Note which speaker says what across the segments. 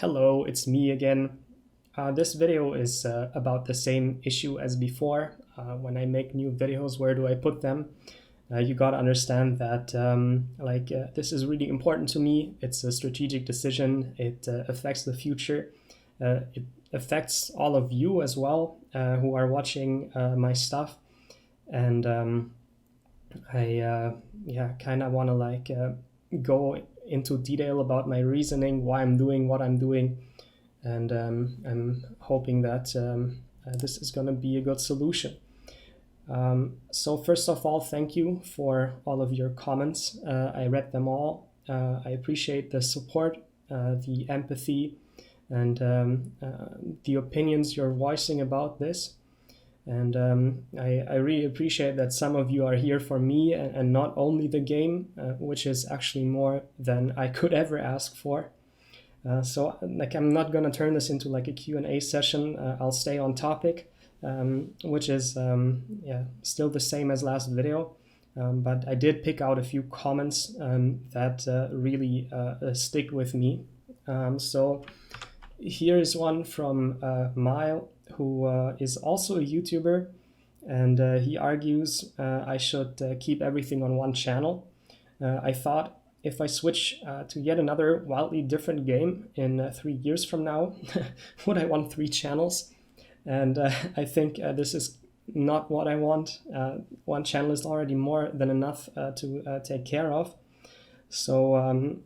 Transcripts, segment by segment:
Speaker 1: Hello, it's me again. This video is about the same issue as before. When I make new videos, where do I put them? You gotta understand that this is really important to me. It's a strategic decision. It affects the future. It affects all of you as well who are watching my stuff. And I kind of want to go into detail about my reasoning, why I'm doing what I'm doing, and I'm hoping that this is going to be a good solution. So first of all, thank you for all of your comments. I read them all. I appreciate the support, the empathy, and the opinions you're voicing about this. And I really appreciate that some of you are here for me and not only the game, which is actually more than I could ever ask for. So I'm not gonna turn this into like a Q&A session. I'll stay on topic, which is still the same as last video. But I did pick out a few comments that really stick with me. So here is one from Mile, who is also a YouTuber, and he argues I should keep everything on one channel. I thought if I switch to yet another wildly different game in 3 years from now, would I want 3 channels? And I think this is not what I want. One channel is already more than enough to take care of. So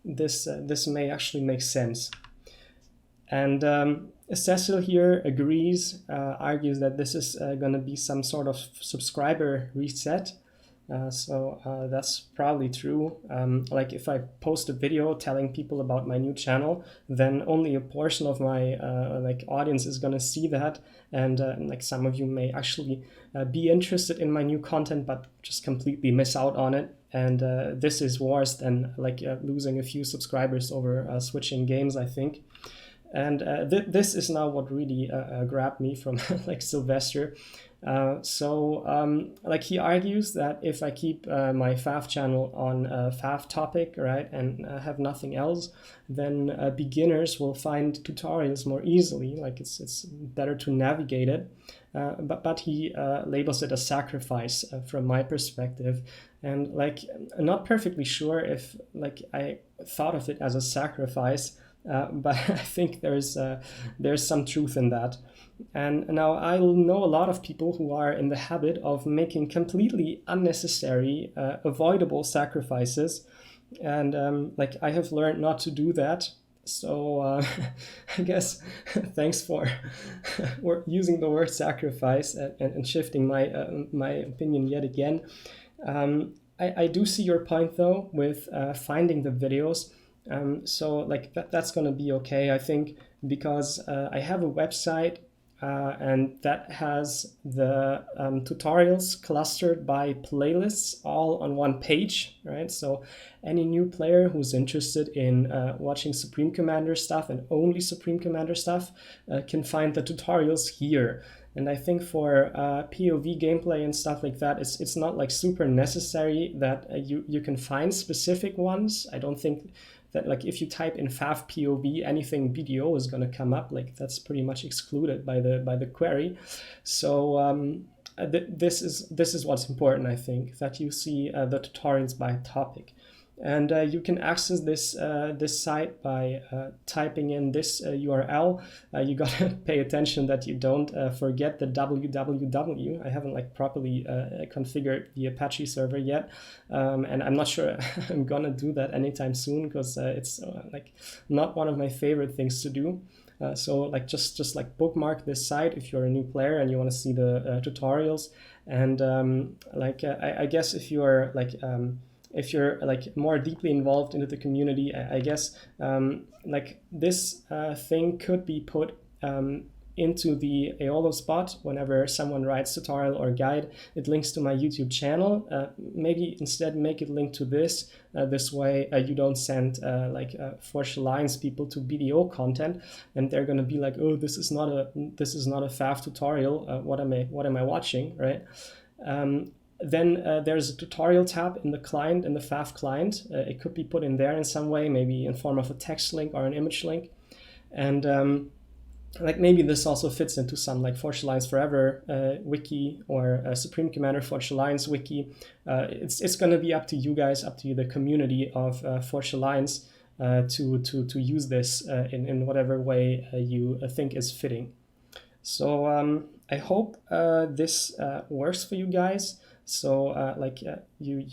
Speaker 1: this may actually make sense. And Cecil here agrees, argues that this is going to be some sort of subscriber reset. So that's probably true. Like if I post a video telling people about my new channel, then only a portion of my audience is going to see that, and some of you may actually be interested in my new content but just completely miss out on it. And this is worse than losing a few subscribers over switching games, I think. And this is now what really grabbed me from Sylvester. He argues that if I keep my FAF channel on FAF topic, right, and have nothing else, then beginners will find tutorials more easily. Like it's better to navigate it. But he labels it a sacrifice from my perspective, and I'm not perfectly sure if I thought of it as a sacrifice. But I think there's some truth in that. And now I know a lot of people who are in the habit of making completely unnecessary, avoidable sacrifices. And I have learned not to do that. So I guess thanks for using the word sacrifice and shifting my opinion yet again. I do see your point though with finding the videos. So that's going to be okay, I think, because I have a website and that has the tutorials clustered by playlists all on one page, right? So any new player who's interested in watching Supreme Commander stuff and only Supreme Commander stuff can find the tutorials here. And I think for POV gameplay and stuff like that, it's not super necessary that you can find specific ones. I don't think that if you type in FAF POV, anything BDO is going to come up. That's pretty much excluded by the query. So this is what's important, I think, that you see the tutorials by topic. And you can access this site by typing in this URL. You gotta pay attention that you don't forget the www. I haven't properly configured the Apache server yet, and I'm not sure I'm gonna do that anytime soon because it's not one of my favorite things to do. So just bookmark this site if you're a new player and you want to see the tutorials. And I guess if you're more deeply involved into the community, I guess this thing could be put into the Aeolo spot whenever someone writes tutorial or guide. It links to my YouTube channel. Maybe instead make it link to this. This way you don't send Forge Alliance people to BDO content, and they're gonna be like, oh, this is not a FAF tutorial. What am I watching, right? then there's a tutorial tab in the client, in the Pfaff client. It could be put in there in some way, maybe in form of a text link or an image link. And like maybe this also fits into some like Forge Alliance Forever wiki or Supreme Commander Forge Alliance wiki. It's going to be up to you guys, up to the community of Forge Alliance to use this in whatever way you think is fitting. So I hope this works for you guys. So you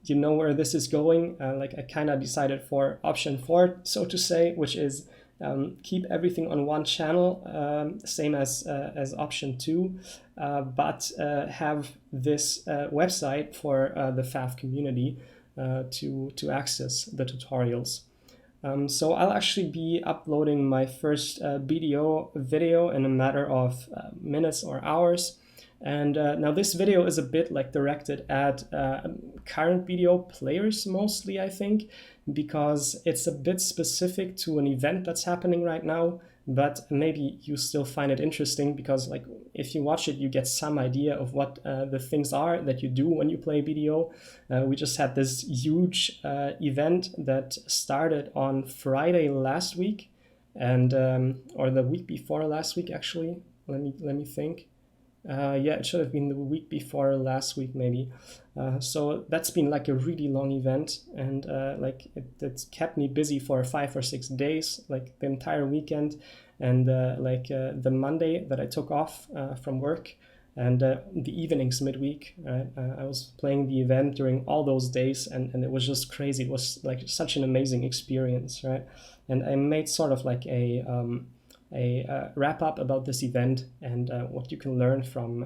Speaker 1: you know where this is going. Like I kind of decided for option 4, so to say, which is keep everything on one channel, same as option 2, but have this website for the Pfaff community to access the tutorials. So I'll actually be uploading my first video in a matter of minutes or hours. And now this video is a bit like directed at current video players mostly, I think, because it's a bit specific to an event that's happening right now, but maybe you still find it interesting because like if you watch it, you get some idea of what the things are that you do when you play BDO. We just had this huge event that started on Friday last week, and or the week before last week actually. Let me think. Yeah, it should have been the week before last week maybe. So that's been like a really long event, and like it kept me busy for 5 or 6 days, like the entire weekend, and the Monday that I took off from work, and the evenings midweek. I was playing the event during all those days, and it was just crazy. It was like such an amazing experience, right? And I made sort of like a wrap up about this event and what you can learn from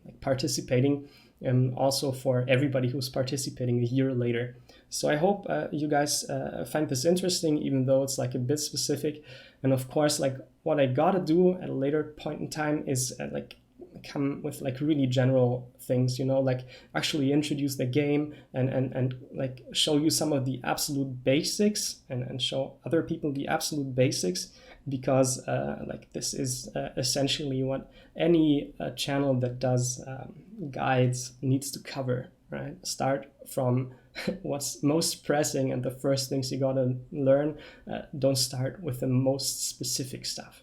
Speaker 1: like participating, and also for everybody who's participating a year later. So I hope you guys find this interesting, even though it's like a bit specific. And of course, like what I gotta do at a later point in time is like come with like really general things, you know, like actually introduce the game and like show you some of the absolute basics and show other people the absolute basics, because like this is essentially what any channel that does guides needs to cover, right? Start from what's most pressing and the first things you gotta learn. Don't start with the most specific stuff.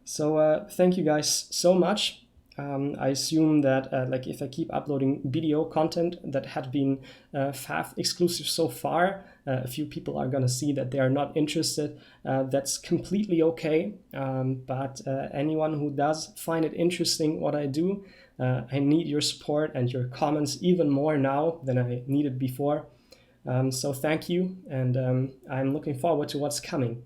Speaker 1: So thank you guys so much. I assume that like if I keep uploading video content that had been Pfaff exclusive so far, a few people are gonna see that they are not interested. That's completely okay. But anyone who does find it interesting what I do, I need your support and your comments even more now than I needed before. So thank you, and I'm looking forward to what's coming.